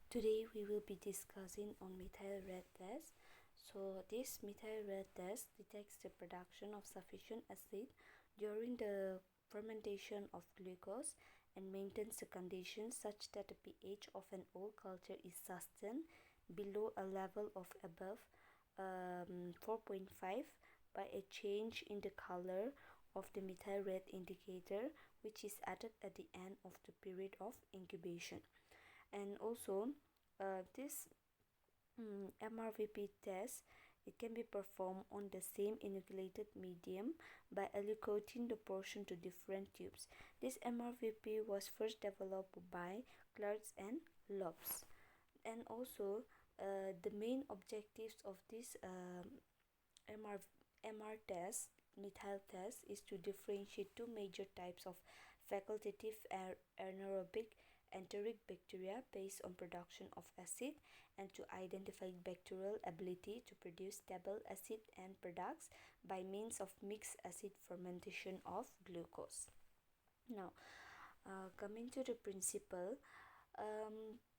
Today we will be discussing on methyl red test. So this methyl red test detects the production of sufficient acid during the fermentation of glucose and maintains the conditions such that the pH of an old culture is sustained below a level of above 4.5 by a change in the color of the methyl red indicator, which is added at the end of the period of incubation. And also this MRVP test, it can be performed on the same inoculated medium by aliquoting the portion to different tubes. This MRVP was first developed by Clarks and Lopes. And also the main objectives of this MR test, methyl test, is to differentiate two major types of facultative anaerobic enteric bacteria based on production of acid, and to identify bacterial ability to produce stable acid end products by means of mixed acid fermentation of glucose. Now, coming to the principle,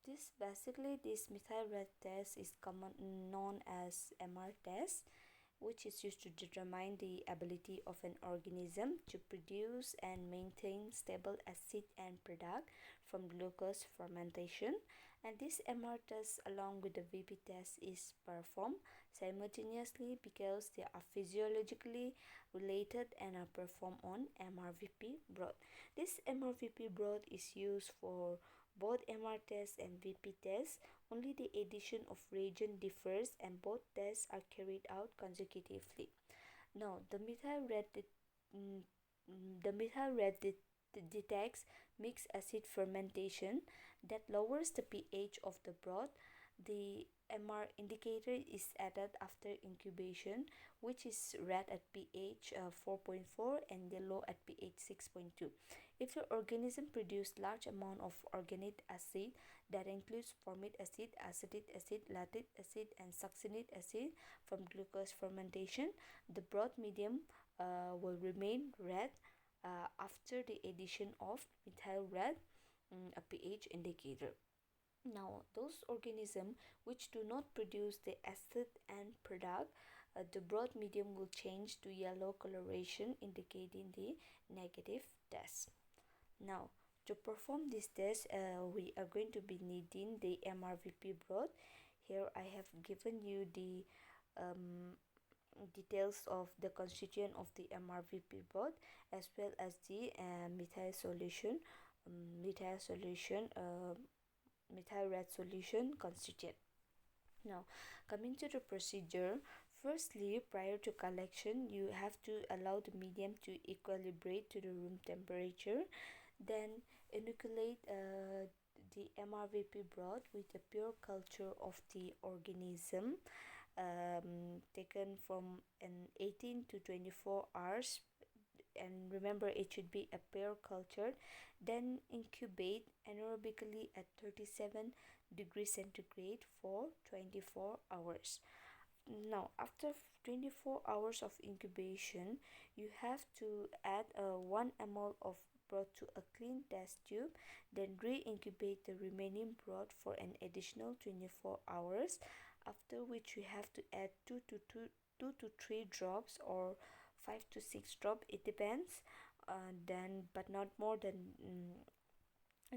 this methyl red test is known as MR test, which is used to determine the ability of an organism to produce and maintain stable acid end product from glucose fermentation. And this MR test along with the VP test is performed simultaneously because they are physiologically related and are performed on MRVP broth. This MRVP broth is used for both MR test and VP test. Only the addition of reagent differs and both tests are carried out consecutively. Now, the methyl red detects mixed acid fermentation that lowers the pH of the broth. The MR indicator is added after incubation, which is red at pH 4.4 and yellow at pH 6.2. If your organism produces large amount of organic acid that includes formic acid, acetic acid, lactic acid, and succinic acid from glucose fermentation, the broth medium will remain red after the addition of methyl red, a pH indicator. Now, those organisms which do not produce the acid end product, the broth medium will change to yellow coloration, indicating the negative test. Now, to perform this test, we are going to be needing the MRVP broth. Here I have given you the details of the constituent of the MRVP broth as well as the methyl red solution constituent. Now, coming to the procedure, firstly, prior to collection, you have to allow the medium to equilibrate to the room temperature. Then inoculate the MRVP broth with a pure culture of the organism taken from an 18 to 24 hours, and remember it should be a pair cultured. Then incubate anaerobically at 37 degrees centigrade for 24 hours. Now, after 24 hours of incubation, you have to add 1 ml of broth to a clean test tube, then re-incubate the remaining broth for an additional 24 hours, after which you have to add 2 to 3 drops or 5 to 6 drops, it depends, then but not more than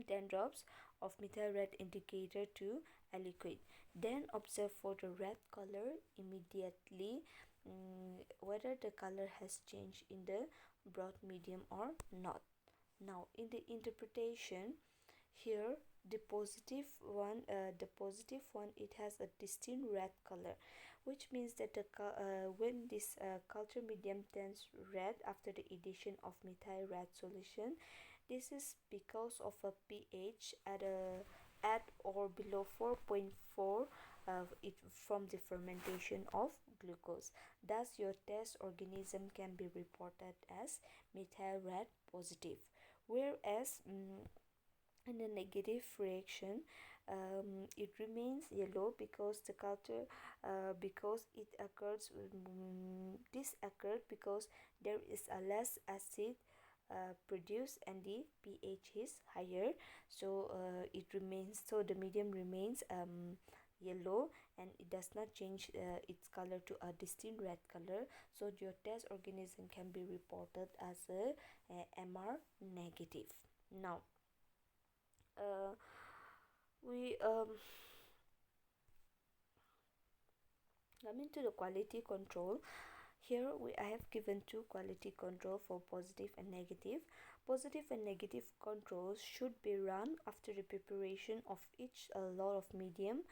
10 drops of methyl red indicator to aliquot. Then observe for the red color immediately, whether the color has changed in the broth medium or not. Now, in the interpretation, here the positive one, it has a distinct red color, which means that when this culture medium turns red after the addition of methyl red solution, this is because of a pH at or below 4.4 from the fermentation of glucose. Thus, your test organism can be reported as methyl red positive. Whereas in a negative reaction, it remains yellow because the culture this occurred because there is a less acid produced and the pH is higher, so the medium remains yellow, and it does not change its color to a distinct red color, so your test organism can be reported as a MR negative. Now we coming to the quality control. Here I have given two quality control for positive and negative. Positive and negative controls should be run after the preparation of each lot of medium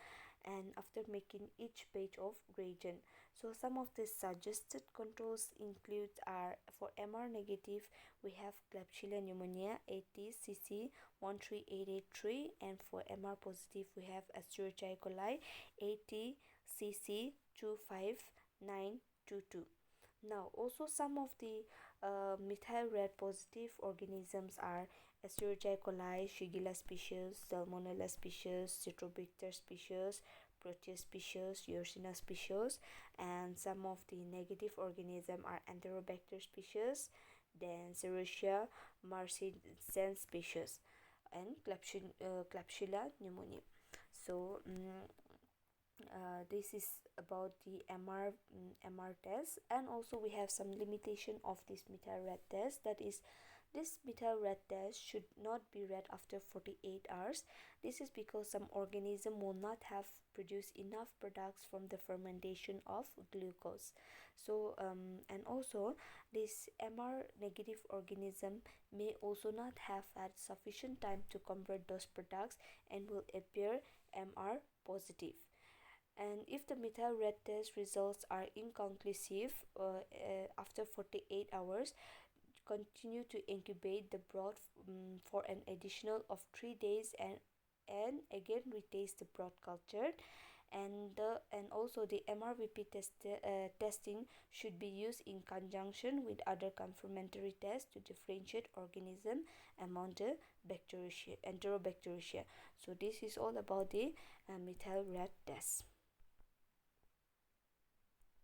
and after making each batch of reagent. So some of the suggested controls include are for MR negative we have Klebsiella pneumonia 80cc 13883, and for MR positive we have Escherichia coli 80cc 25922. Now also some of the methyl red positive organisms are Escherichia coli, Shigella species, Salmonella species, Citrobacter species, Proteus species, Yersinia species, and some of the negative organisms are Enterobacter species, then Serratia marcescens species, and Klebsiella pneumonia. So this is about the MR test, and also we have some limitation of this methyl red test. That is, this methyl red test should not be read after 48 hours. This is because some organism will not have produced enough products from the fermentation of glucose. So and also this MR negative organism may also not have had sufficient time to convert those products and will appear MR positive. And if the methyl red test results are inconclusive after 48 hours, continue to incubate the broth for an additional of 3 days, and again retest the broth culture, and also the MRVP testing should be used in conjunction with other confirmatory tests to differentiate organism among the Enterobacteria. So this is all about the methyl red test.